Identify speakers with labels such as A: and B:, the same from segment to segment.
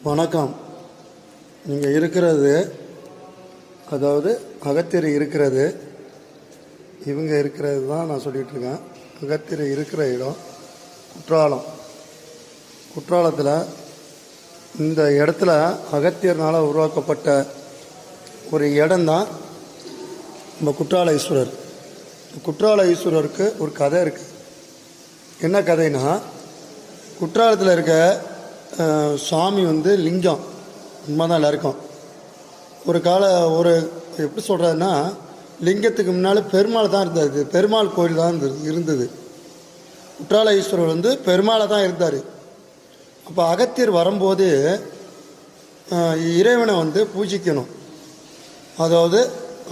A: வணக்கம். நீங்கள் இருக்கிறது, அதாவது அகத்திரை இருக்கிறது, இவங்க இருக்கிறது தான் நான் சொல்லிகிட்ருக்கேன். அகத்திரை இருக்கிற இடம் குற்றாலம். குற்றாலத்தில் இந்த இடத்துல அகத்தியர்னால் உருவாக்கப்பட்ட ஒரு இடம்தான் நம்ம குற்றால ஈஸ்வரர். குற்றால ஈஸ்வரருக்கு ஒரு கதை இருக்குது. என்ன கதைன்னா, குற்றாலத்தில் இருக்க சாமி லிங்கம் உண்மைதான் எல்லாருக்கும். ஒரு எப்படி சொல்கிறதுன்னா, லிங்கத்துக்கு முன்னால் பெருமாள் தான் இருந்தது. பெருமாள் கோயில் தான் இருந்தது. குற்றால ஈஸ்வரர் பெருமாளை தான் இருந்தார். அப்போ அகத்தியர் வரும்போது இறைவனை பூஜிக்கணும். அதாவது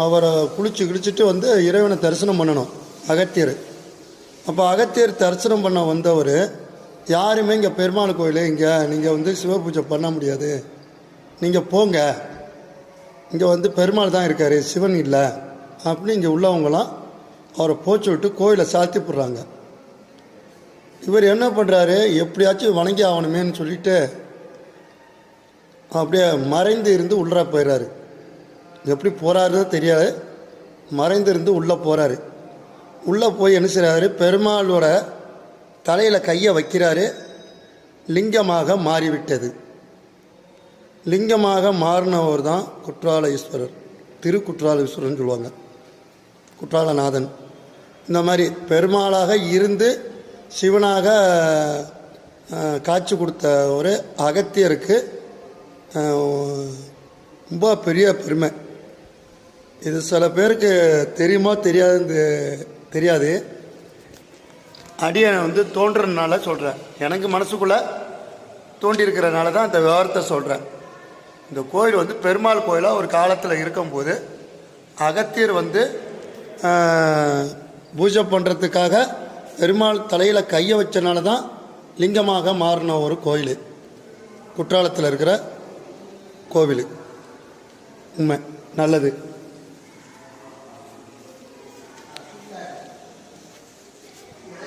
A: அவரை கிழிச்சிட்டு இறைவனை தரிசனம் பண்ணணும் அகத்தியர். அப்போ அகத்தியர் தரிசனம் பண்ண வந்தவர், யாருமே இங்கே பெருமாள் கோயில், இங்கே நீங்கள் சிவ பூஜை பண்ண முடியாது, நீங்கள் போங்க, இங்கே பெருமாள் தான் இருக்கார், சிவன் இல்லை அப்படின்னு இங்கே உள்ளவங்களாம் அவரை போச்சு விட்டு கோயிலை சாத்தி போடுறாங்க. இவர் என்ன பண்ணுறாரு, எப்படியாச்சும் வணங்கி ஆகணுமேன்னு சொல்லிட்டு அப்படியே மறைந்து இருந்து உள்ளே போயிடுறாரு. எப்படி போகிறாருன்னு தெரியாது, மறைந்து இருந்து உள்ளே போகிறாரு. உள்ளே போய் என்ன செய்கிறாரு, பெருமாளோட தலையில் கையை வைக்கிறாரு. லிங்கமாக மாறிவிட்டது. லிங்கமாக மாறினவர் தான் குற்றால ஈஸ்வரர். திருக்குற்றால ஈஸ்வரர்னு சொல்லுவாங்க, குற்றாலநாதன். இந்த மாதிரி பெருமாளாக இருந்து சிவனாக காட்சி கொடுத்த ஒரு அகத்தியருக்கு ரொம்ப பெரிய பெருமை. இது சில பேருக்கு தெரியுமோ தெரியாது. அடியனை தோன்றதுனால சொல்கிறேன். எனக்கு மனசுக்குள்ளே தோண்டியிருக்கிறதுனால தான் இந்த விவரத்தை சொல்கிறேன். இந்த கோயில் பெருமாள் கோயிலாக ஒரு காலத்தில் இருக்கும்போது அகத்தியர் பூஜை பண்ணுறதுக்காக பெருமாள் தலையில் கையை வச்சனால தான் லிங்கமாக மாறின ஒரு கோயில் குற்றாலத்தில் இருக்கிற கோவில். உண்மை. நல்லது.